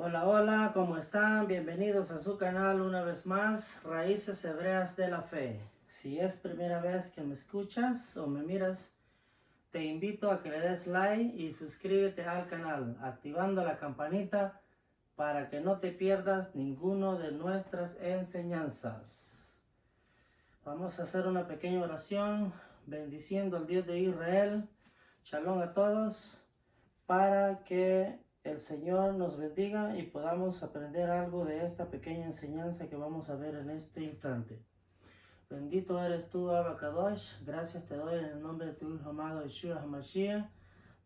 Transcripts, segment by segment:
Hola, hola, ¿cómo están? Bienvenidos a su canal una vez más, Raíces Hebreas de la Fe. Si es primera vez que me escuchas o me miras, te invito a que le des like y suscríbete al canal, activando la campanita para que no te pierdas ninguno de nuestras enseñanzas. Vamos a hacer una pequeña oración, bendiciendo al Dios de Israel. Shalom a todos, para que el Señor nos bendiga y podamos aprender algo de esta pequeña enseñanza que vamos a ver en este instante. Bendito eres tú, Abba Kadosh. Gracias te doy en el nombre de tu Hijo amado Yeshua HaMashiach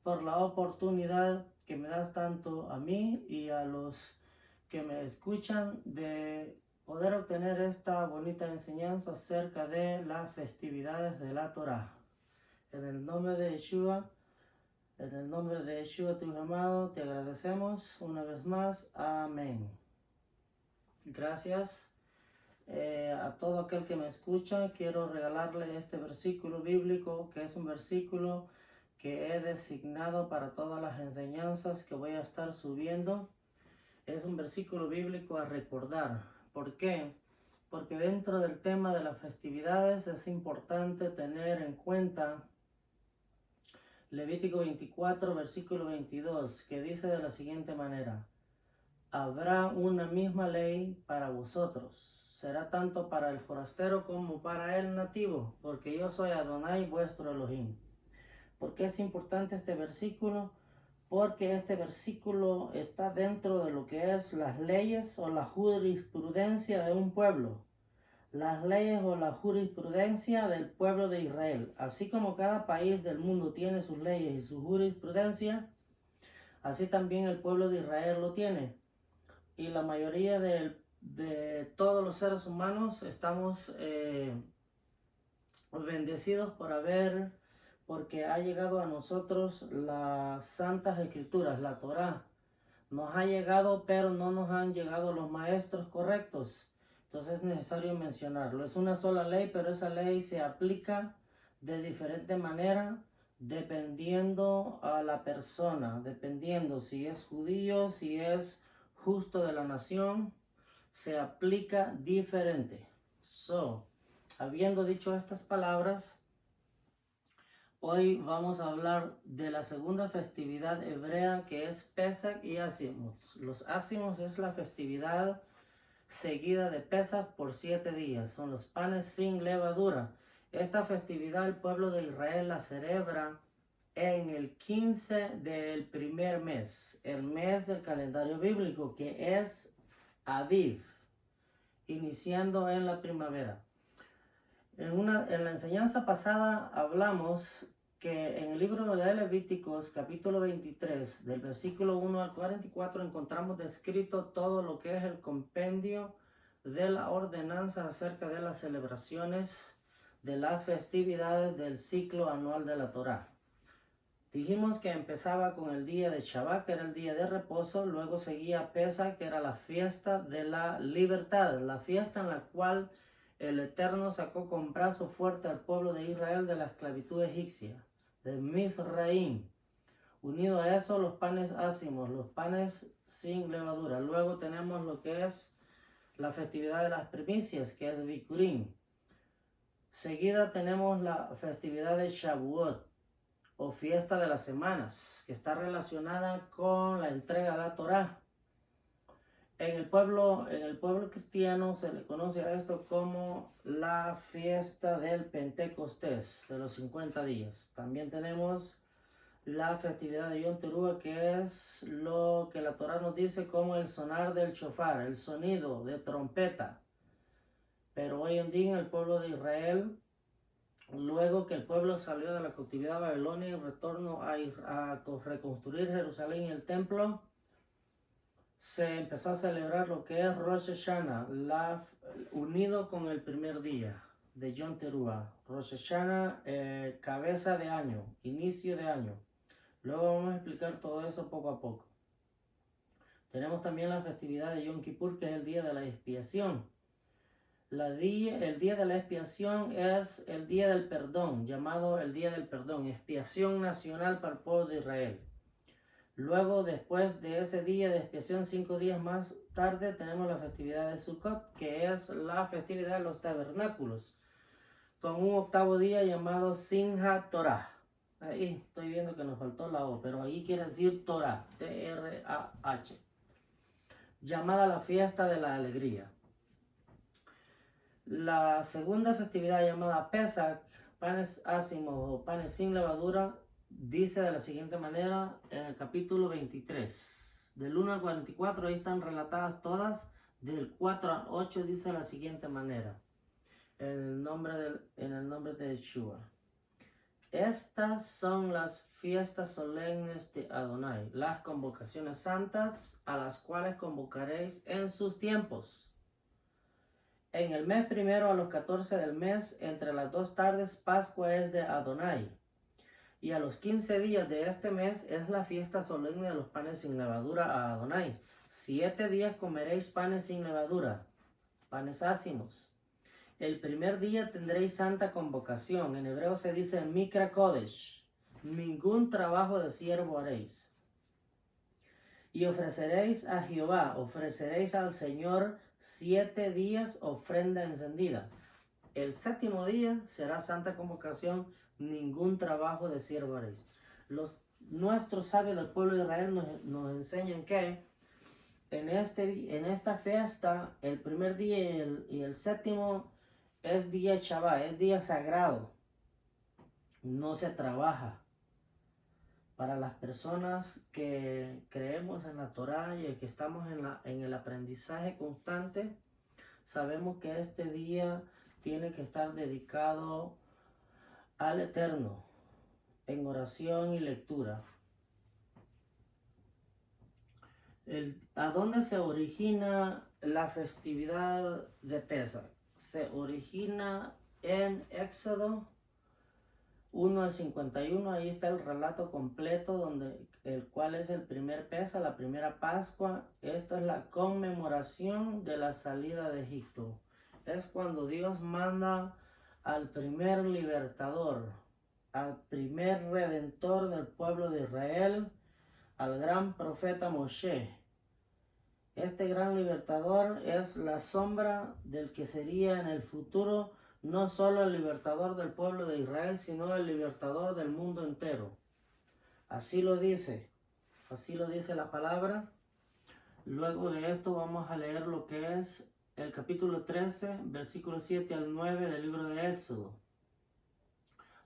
por la oportunidad que me das tanto a mí y a los que me escuchan de poder obtener esta bonita enseñanza acerca de las festividades de la Torah. En el nombre de Yeshua, tu Hijo amado, te agradecemos una vez más. Amén. Gracias a todo aquel que me escucha. Quiero regalarle este versículo bíblico, que es un versículo que he designado para todas las enseñanzas que voy a estar subiendo. Es un versículo bíblico a recordar. ¿Por qué? Porque dentro del tema de las festividades es importante tener en cuenta Levítico 24, versículo 22, que dice de la siguiente manera: habrá una misma ley para vosotros, será tanto para el forastero como para el nativo, porque yo soy Adonai vuestro Elohim. ¿Por qué es importante este versículo? Porque este versículo está dentro de lo que es las leyes o la jurisprudencia de un pueblo. Las leyes o la jurisprudencia del pueblo de Israel. Así como cada país del mundo tiene sus leyes y su jurisprudencia, así también el pueblo de Israel lo tiene. Y la mayoría de todos los seres humanos estamos bendecidos porque ha llegado a nosotros las santas escrituras, la Torá. Nos ha llegado, pero no nos han llegado los maestros correctos. Entonces es necesario mencionarlo. Es una sola ley, pero esa ley se aplica de diferente manera dependiendo a la persona, dependiendo si es judío, si es justo de la nación, se aplica diferente. Habiendo dicho estas palabras, hoy vamos a hablar de la segunda festividad hebrea, que es Pesach y Ácimos. Los Ácimos es la festividad seguida de Pesach por 7 días. Son los panes sin levadura. Esta festividad el pueblo de Israel la celebra en el 15 del primer mes, el mes del calendario bíblico, que es Aviv, iniciando en la primavera. En la enseñanza pasada hablamos que en el libro de Levíticos, capítulo 23, del versículo 1 al 44, encontramos descrito todo lo que es el compendio de la ordenanza acerca de las celebraciones de las festividades del ciclo anual de la Torá. Dijimos que empezaba con el día de Shabbat, que era el día de reposo, luego seguía Pesach, que era la fiesta de la libertad, la fiesta en la cual el Eterno sacó con brazo fuerte al pueblo de Israel de la esclavitud egipcia, de Misraim. Unido a eso, los panes ácimos, los panes sin levadura. Luego tenemos lo que es la festividad de las primicias, que es Bikurim. Seguida tenemos la festividad de Shavuot, o fiesta de las semanas, que está relacionada con la entrega a la Torá. En el pueblo cristiano se le conoce a esto como la fiesta del Pentecostés, de los 50 días. También tenemos la festividad de Yom Teruah, que es lo que la Torá nos dice como el sonar del shofar, el sonido de trompeta. Pero hoy en día en el pueblo de Israel, luego que el pueblo salió de la cautividad de Babilonia y retorno a reconstruir Jerusalén y el templo, se empezó a celebrar lo que es Rosh Hashanah, unido con el primer día de Yom Teruah. Rosh Hashanah, cabeza de año, inicio de año. Luego vamos a explicar todo eso poco a poco. Tenemos también la festividad de Yom Kippur, que es el día de la expiación. El día de la expiación es el día del perdón, llamado el día del perdón, expiación nacional para el pueblo de Israel. Luego, después de ese día de expiación, 5 días más tarde, tenemos la festividad de Sukkot, que es la festividad de los tabernáculos, con un octavo día llamado Simchat Torah. Ahí estoy viendo que nos faltó la O, pero ahí quiere decir Torah, T-R-A-H, llamada la fiesta de la alegría. La segunda festividad llamada Pesach, panes ácimos o panes sin levadura, dice de la siguiente manera en el capítulo 23. Del 1 al 44, ahí están relatadas todas. Del 4 al 8 dice de la siguiente manera, en el nombre de Yeshua. Estas son las fiestas solemnes de Adonai, las convocaciones santas a las cuales convocaréis en sus tiempos. En el mes primero a los 14 del mes, entre las 2 tardes, Pascua es de Adonai. Y a los 15 días de este mes es la fiesta solemne de los panes sin levadura a Adonai. 7 días comeréis panes sin levadura, panes ácimos. El primer día tendréis santa convocación. En hebreo se dice Mikra Kodesh. Ningún trabajo de siervo haréis. Y ofreceréis a Jehová, ofreceréis al Señor 7 días ofrenda encendida. El séptimo día será santa convocación, ningún trabajo de siervo haréis. Nuestros sabios del pueblo de Israel nos enseñan que en esta fiesta, el primer día y el séptimo es día Shabbat, es día sagrado. No se trabaja. Para las personas que creemos en la Torah y que estamos en el aprendizaje constante, sabemos que este día tiene que estar dedicado al Eterno en oración y lectura. ¿A dónde se origina la festividad de Pesach? Se origina en Éxodo 1 al 51, ahí está el relato completo, el cual es el primer Pesach, la primera Pascua. Esto es la conmemoración de la salida de Egipto. Es cuando Dios manda al primer libertador, al primer redentor del pueblo de Israel, al gran profeta Moshe. Este gran libertador es la sombra del que sería en el futuro no solo el libertador del pueblo de Israel, sino el libertador del mundo entero. Así lo dice la palabra. Luego de esto vamos a leer lo que es el capítulo 13, versículos 7 al 9 del libro de Éxodo,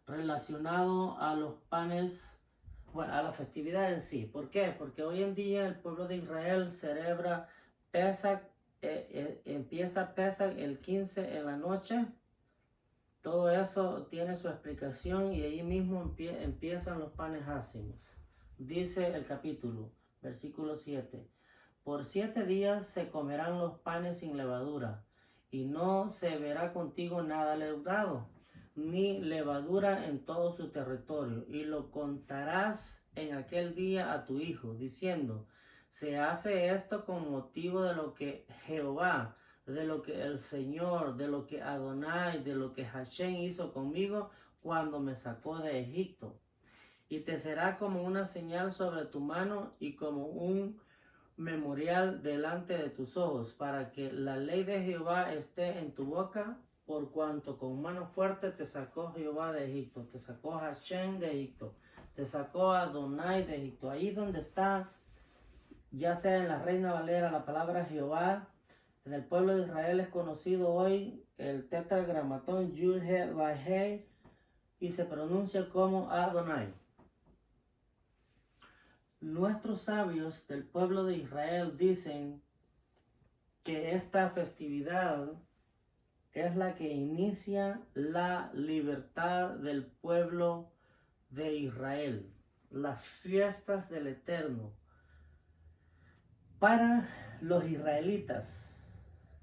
relacionado a los panes, bueno, a la festividad en sí. ¿Por qué? Porque hoy en día el pueblo de Israel celebra Pesach, empieza Pesach el 15 en la noche. Todo eso tiene su explicación y ahí mismo empiezan los panes ácimos. Dice el capítulo, versículo 7. Por 7 días se comerán los panes sin levadura, y no se verá contigo nada leudado, ni levadura en todo su territorio, y lo contarás en aquel día a tu hijo, diciendo, se hace esto con motivo de lo que Jehová, de lo que el Señor, de lo que Adonai, de lo que Hashem hizo conmigo cuando me sacó de Egipto. Y te será como una señal sobre tu mano y como un memorial delante de tus ojos, para que la ley de Jehová esté en tu boca, por cuanto con mano fuerte te sacó Jehová de Egipto, te sacó Hashem de Egipto, te sacó Adonai de Egipto. Ahí donde está, ya sea en la Reina Valera, la palabra Jehová, en el pueblo de Israel es conocido hoy el tetragramatón Yud He Vay He y se pronuncia como Adonai. Nuestros sabios del pueblo de Israel dicen que esta festividad es la que inicia la libertad del pueblo de Israel, las fiestas del Eterno. Para los israelitas,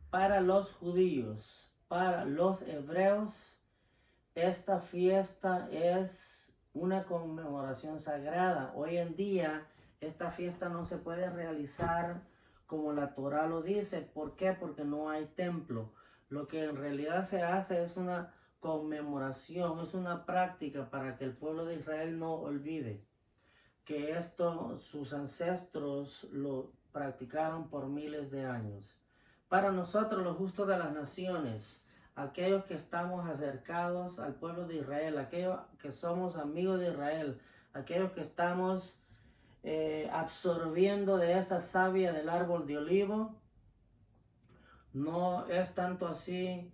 para los judíos, para los hebreos, esta fiesta es una conmemoración sagrada. Hoy en día esta fiesta no se puede realizar como la Torah lo dice. ¿Por qué? Porque no hay templo. Lo que en realidad se hace es una conmemoración, es una práctica para que el pueblo de Israel no olvide. que esto sus ancestros lo practicaron por miles de años. Para nosotros, los justos de las naciones, aquellos que estamos acercados al pueblo de Israel, aquellos que somos amigos de Israel, aquellos que estamos absorbiendo de esa savia del árbol de olivo, no es tanto así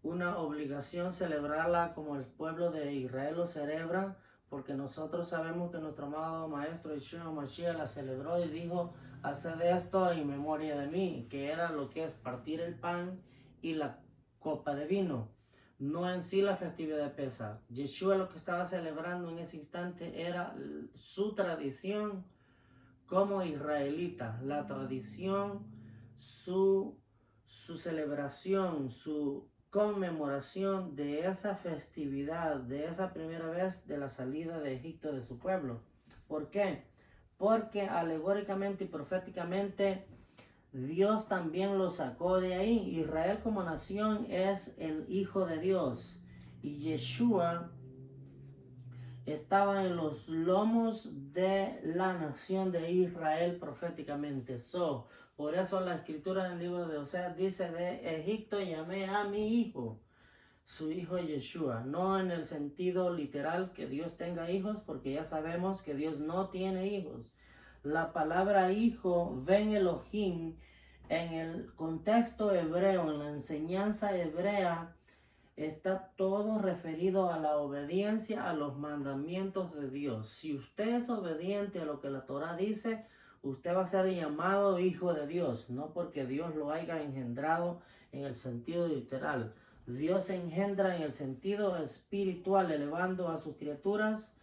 una obligación celebrarla como el pueblo de Israel lo celebra, porque nosotros sabemos que nuestro amado Maestro Yeshua Mashiach la celebró y dijo: haced esto en memoria de mí, que era lo que es partir el pan y la copa de vino, no en sí la festividad de Pesach. Yeshua lo que estaba celebrando en ese instante era su tradición como israelita, la tradición, su celebración, su conmemoración de esa festividad, de esa primera vez de la salida de Egipto de su pueblo. ¿Por qué? Porque alegóricamente y proféticamente Dios también lo sacó de ahí. Israel como nación es el Hijo de Dios y Yeshua estaba en los lomos de la nación de Israel proféticamente. Por eso la escritura en el libro de Oseas dice: de Egipto llamé a mi hijo, su hijo Yeshua. No en el sentido literal que Dios tenga hijos, porque ya sabemos que Dios no tiene hijos. La palabra hijo, Ben Elohim, en el contexto hebreo, en la enseñanza hebrea, está todo referido a la obediencia a los mandamientos de Dios. Si usted es obediente a lo que la Torah dice, usted va a ser llamado hijo de Dios, no porque Dios lo haya engendrado en el sentido literal. Dios engendra en el sentido espiritual, elevando a sus criaturas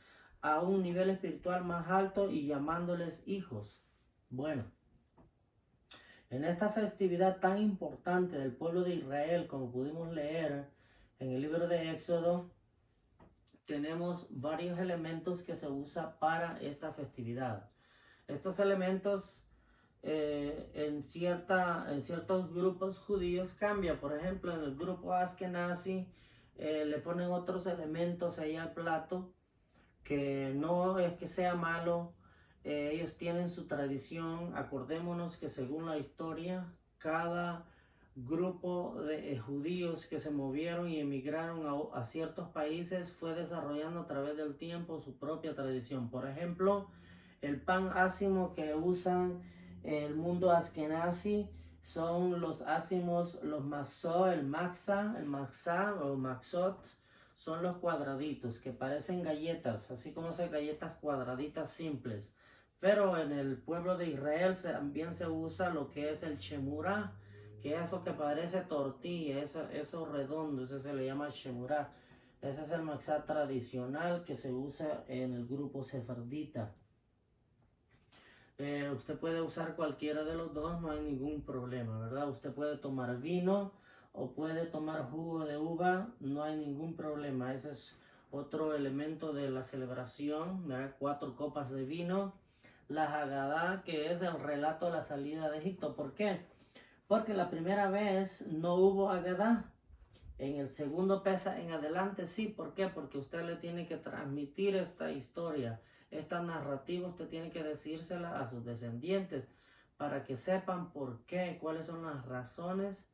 a un nivel espiritual más alto y llamándoles hijos. Bueno, en esta festividad tan importante del pueblo de Israel, como pudimos leer en el libro de Éxodo, tenemos varios elementos que se usan para esta festividad. Estos elementos en ciertos grupos judíos cambian. Por ejemplo, en el grupo Ashkenazi le ponen otros elementos ahí al plato, que no es que sea malo. Ellos tienen su tradición. Acordémonos que según la historia, cada grupo de judíos que se movieron y emigraron a ciertos países fue desarrollando a través del tiempo su propia tradición. Por ejemplo, el pan ácimo que usan el mundo askenazi son los ácimos, los maxó, el maxá o maxot, son los cuadraditos que parecen galletas, así como esas galletas cuadraditas simples. Pero en el pueblo de Israel también se usa lo que es el chemurá, que es eso que parece tortilla, eso redondo, ese se le llama chemurá. Ese es el maxá tradicional que se usa en el grupo sefardita. Usted puede usar cualquiera de los dos, no hay ningún problema, ¿verdad? Usted puede tomar vino o puede tomar jugo de uva, no hay ningún problema. Ese es otro elemento de la celebración, ¿verdad? 4 copas de vino. La Hagadá, que es el relato de la salida de Egipto. ¿Por qué? Porque la primera vez no hubo Hagadá. En el segundo Pesaj en adelante sí. ¿Por qué? Porque usted le tiene que transmitir esta historia, esta narrativa. Usted tiene que decírsela a sus descendientes para que sepan por qué, cuáles son las razones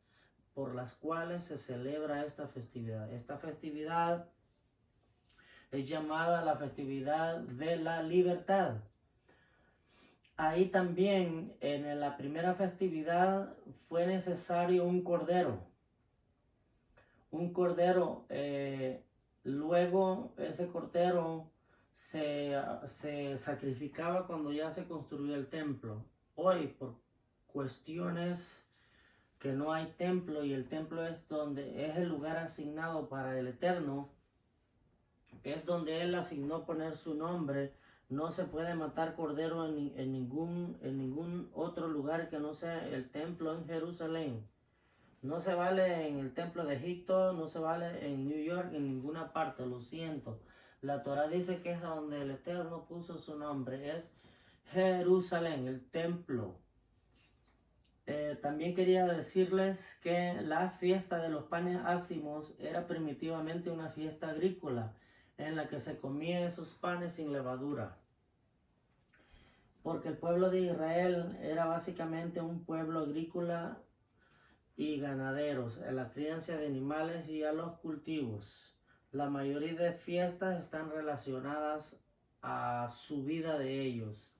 por las cuales se celebra esta festividad. Esta festividad es llamada la festividad de la libertad. Ahí también en la primera festividad fue necesario un cordero. Luego ese cordero se sacrificaba cuando ya se construyó el templo. Hoy, por cuestiones que no hay templo, y el templo es donde es el lugar asignado para el Eterno, es donde Él asignó poner su nombre. No se puede matar cordero en ningún otro lugar que no sea el templo en Jerusalén. No se vale en el templo de Egipto, no se vale en New York, en ninguna parte, lo siento. La Torah dice que es donde el Eterno puso su nombre, es Jerusalén, el templo. También quería decirles que la fiesta de los panes ácimos era primitivamente una fiesta agrícola, en la que se comían esos panes sin levadura. porque el pueblo de Israel era básicamente un pueblo agrícola y ganaderos, a la crianza de animales y a los cultivos. La mayoría de fiestas están relacionadas a su vida de ellos.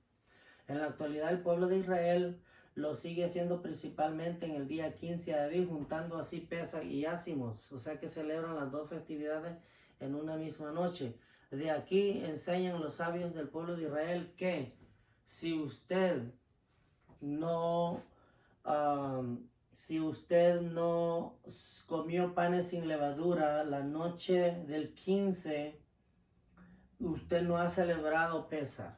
En la actualidad el pueblo de Israel lo sigue haciendo principalmente en el día 15 de Aviv, juntando así Pesach y Ácimos, o sea que celebran las dos festividades en una misma noche. De aquí enseñan los sabios del pueblo de Israel que si usted no si usted no comió panes sin levadura la noche del 15, usted no ha celebrado Pesach.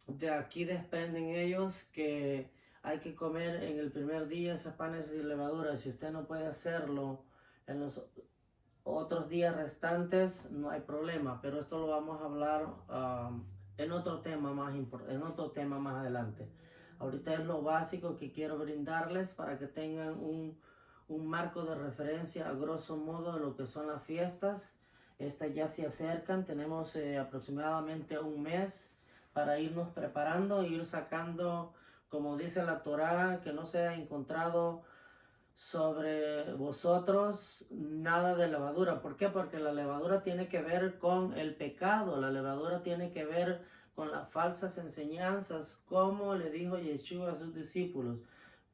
De aquí desprenden ellos que hay que comer en el primer día esos panes sin levadura. Si usted no puede hacerlo en los otros días restantes, no hay problema. Pero esto lo vamos a hablar en otro tema más adelante. Ahorita es lo básico que quiero brindarles para que tengan un marco de referencia a grosso modo de lo que son las fiestas. Estas ya se acercan, tenemos aproximadamente un mes para irnos preparando, ir sacando, como dice la Torá, que no se ha encontrado sobre vosotros nada de levadura. ¿Por qué? Porque la levadura tiene que ver con el pecado, la levadura tiene que ver con las falsas enseñanzas, como le dijo Yeshua a sus discípulos.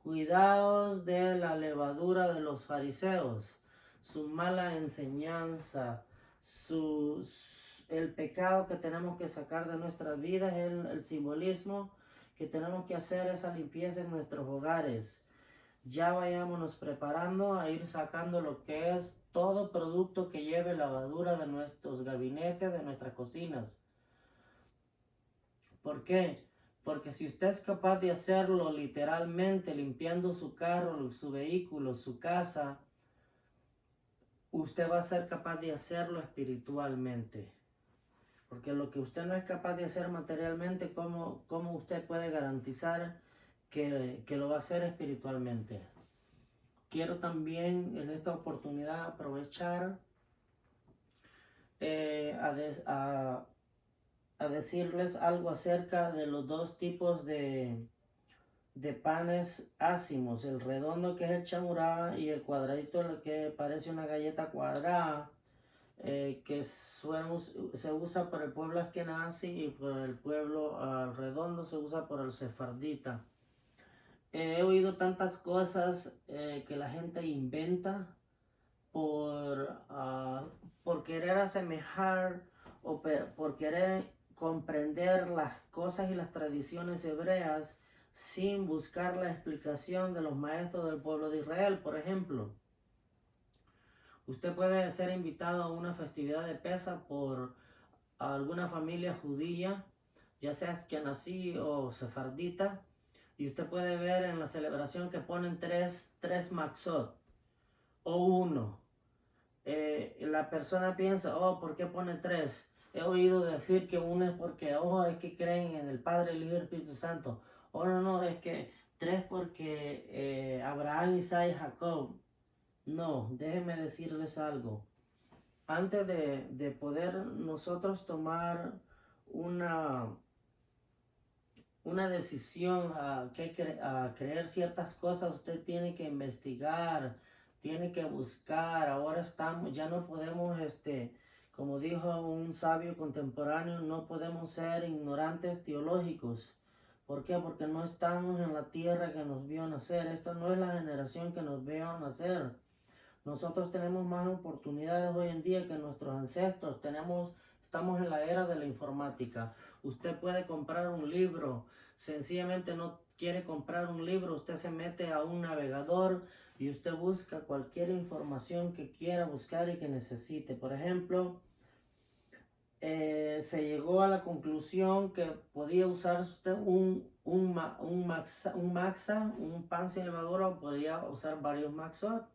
Cuidaos de la levadura de los fariseos, su mala enseñanza, el pecado que tenemos que sacar de nuestras vidas, el simbolismo que tenemos que hacer esa limpieza en nuestros hogares. Ya vayámonos preparando a ir sacando lo que es todo producto que lleve lavadura de nuestros gabinetes, de nuestras cocinas. ¿Por qué? Porque si usted es capaz de hacerlo literalmente, limpiando su carro, su vehículo, su casa, usted va a ser capaz de hacerlo espiritualmente. Porque lo que usted no es capaz de hacer materialmente, ¿cómo usted puede garantizar que lo va a hacer espiritualmente? Quiero también en esta oportunidad aprovechar a decirles algo acerca de los dos tipos de panes ácimos, el redondo que es el chamurá y el cuadradito el que parece una galleta cuadrada, que se usa por el pueblo askenazi y por el pueblo redondo se usa por el sefardita. He oído tantas cosas que la gente inventa por querer asemejar o por querer comprender las cosas y las tradiciones hebreas sin buscar la explicación de los maestros del pueblo de Israel. Por ejemplo, usted puede ser invitado a una festividad de Pesach por alguna familia judía, ya sea askenazí o sefardita, y usted puede ver en la celebración que ponen tres maxot o uno. La persona piensa, oh, ¿por qué pone tres? He oído decir que uno es porque, oh, es que creen en el Padre, el Hijo y el Espíritu Santo. Oh, no, es que tres porque Abraham, Isaac y Jacob. No, déjenme decirles algo. Antes de poder nosotros tomar una decisión a creer ciertas cosas, usted tiene que investigar, tiene que buscar. Ahora ya no podemos, como dijo un sabio contemporáneo, no podemos ser ignorantes teológicos. ¿Por qué? Porque no estamos en la tierra que nos vio nacer. Esta no es la generación que nos vio nacer. Nosotros tenemos más oportunidades hoy en día que nuestros ancestros. Estamos en la era de la informática. Usted puede comprar un libro. Sencillamente no quiere comprar un libro. Usted se mete a un navegador y usted busca cualquier información que quiera buscar y que necesite. Por ejemplo, se llegó a la conclusión que podía usar usted un maxa, un pan sin levadura, o podía usar varios maxot.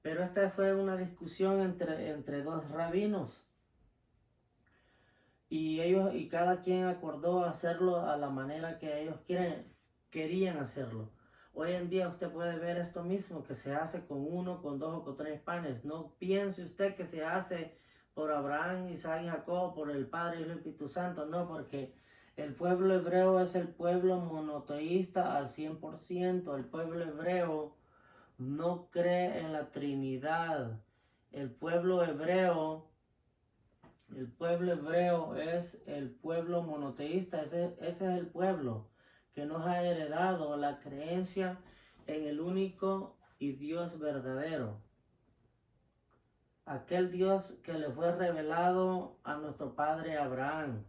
Pero esta fue una discusión entre dos rabinos. Y cada quien acordó hacerlo a la manera que ellos querían hacerlo. Hoy en día usted puede ver esto mismo, que se hace con uno, con dos o con tres panes. No piense usted que se hace por Abraham, Isaac y Jacob, por el Padre y el Espíritu Santo. No, porque El pueblo hebreo es el pueblo monoteísta al 100%. El pueblo hebreo no cree en la Trinidad. El pueblo hebreo es el pueblo monoteísta. Ese es el pueblo que nos ha heredado la creencia en el único y Dios verdadero. Aquel Dios que le fue revelado a nuestro padre Abraham.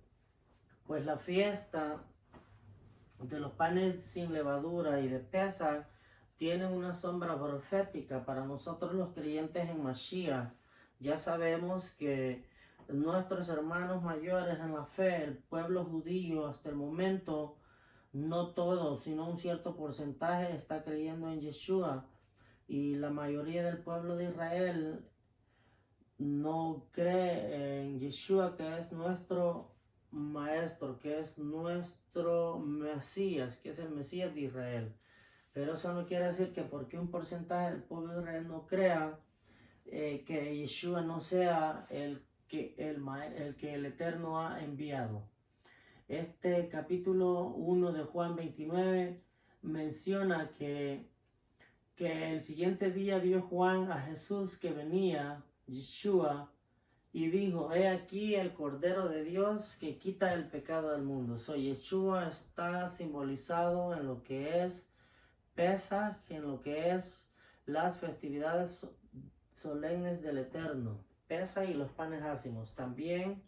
Pues la fiesta de los panes sin levadura y de Pesach tiene una sombra profética para nosotros los creyentes en Mashiach. Ya sabemos que nuestros hermanos mayores en la fe, el pueblo judío hasta el momento, no todos, sino un cierto porcentaje está creyendo en Yeshua, y la mayoría del pueblo de Israel no cree en Yeshua, que es nuestro maestro, que es nuestro Mesías, que es el Mesías de Israel. Pero eso no quiere decir que porque un porcentaje del pueblo de Israel no crea, que Yeshua no sea el que el Eterno ha enviado. Este capítulo 1 de Juan 29 menciona que el siguiente día vio Juan a Jesús que venía, Yeshua, y dijo: he aquí el Cordero de Dios que quita el pecado del mundo. Yeshua está simbolizado en lo que es Pesaj, en lo que es las festividades solemnes del Eterno, Pesaj y los panes ácimos. También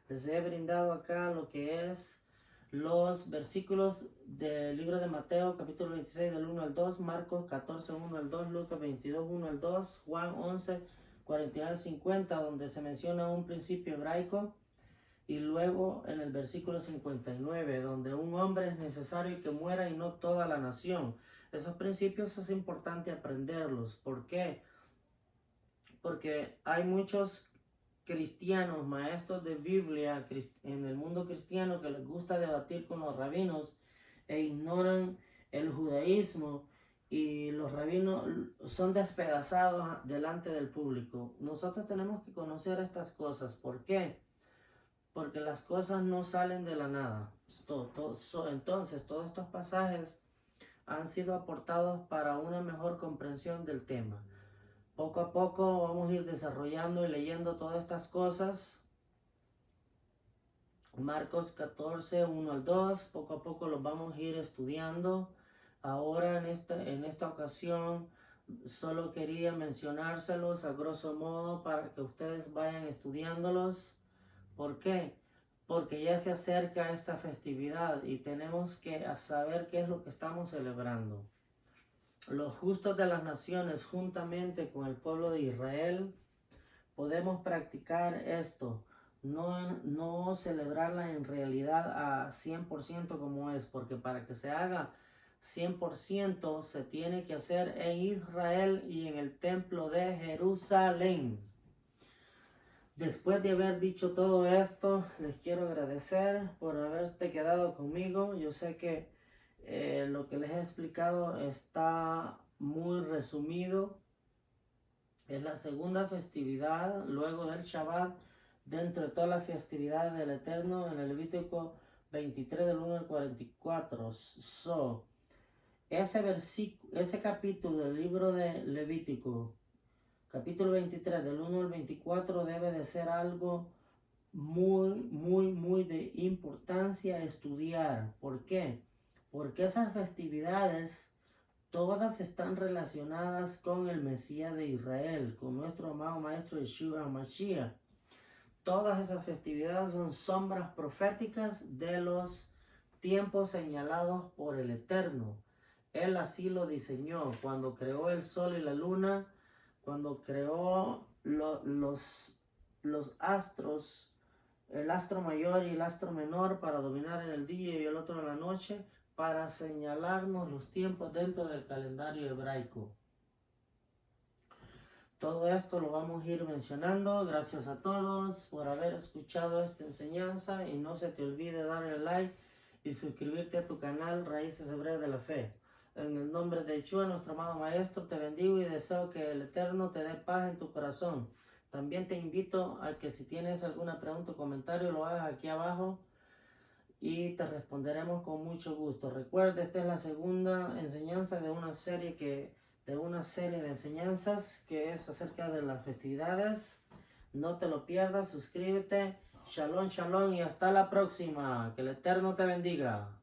les he brindado acá lo que es los versículos del libro de Mateo, capítulo 26, del 1 al 2, Marcos 14, 1 al 2, Lucas 22, 1 al 2, Juan 11, 49 al 50, donde se menciona un principio hebraico, y luego en el versículo 59, donde un hombre es necesario que muera y no toda la nación. Esos principios es importante aprenderlos. ¿Por qué? Porque hay muchos cristianos, maestros de Biblia en el mundo cristiano, que les gusta debatir con los rabinos e ignoran el judaísmo, y los rabinos son despedazados delante del público. Nosotros tenemos que conocer estas cosas. ¿Por qué? Porque las cosas no salen de la nada. Entonces, todos estos pasajes han sido aportados para una mejor comprensión del tema. Poco a poco vamos a ir desarrollando y leyendo todas estas cosas. Marcos 14, 1 al 2, poco a poco los vamos a ir estudiando. Ahora en esta ocasión solo quería mencionárselos a grosso modo para que ustedes vayan estudiándolos. ¿Por qué? Porque ya se acerca esta festividad y tenemos que saber qué es lo que estamos celebrando. Los justos de las naciones, juntamente con el pueblo de Israel, podemos practicar esto, no celebrarla en realidad a 100% como es, porque para que se haga 100% se tiene que hacer en Israel y en el templo de Jerusalén. Después de haber dicho todo esto, les quiero agradecer por haberte quedado conmigo. Yo sé que lo que les he explicado está muy resumido. Es la segunda festividad luego del Shabbat, dentro de todas las festividades del Eterno, en el Levítico 23 del 1 al 44. Ese capítulo del libro de Levítico, capítulo 23 del 1 al 24, debe de ser algo muy de importancia estudiar. ¿Por qué? Porque esas festividades todas están relacionadas con el Mesías de Israel, con nuestro amado Maestro Yeshua Mashiach. Todas esas festividades son sombras proféticas de los tiempos señalados por el Eterno. Él así lo diseñó cuando creó el sol y la luna, cuando creó los astros, el astro mayor y el astro menor para dominar en el día y el otro en la noche, para señalarnos los tiempos dentro del calendario hebraico. Todo esto lo vamos a ir mencionando. Gracias a todos por haber escuchado esta enseñanza, y no se te olvide darle like y suscribirte a tu canal Raíces Hebreas de la Fe. En el nombre de Yeshua, nuestro amado Maestro, te bendigo y deseo que el Eterno te dé paz en tu corazón. También te invito a que si tienes alguna pregunta o comentario lo hagas aquí abajo, y te responderemos con mucho gusto. Recuerda, esta es la segunda enseñanza de una serie de enseñanzas que es acerca de las festividades. No te lo pierdas, suscríbete. Shalom, shalom y hasta la próxima. Que el Eterno te bendiga.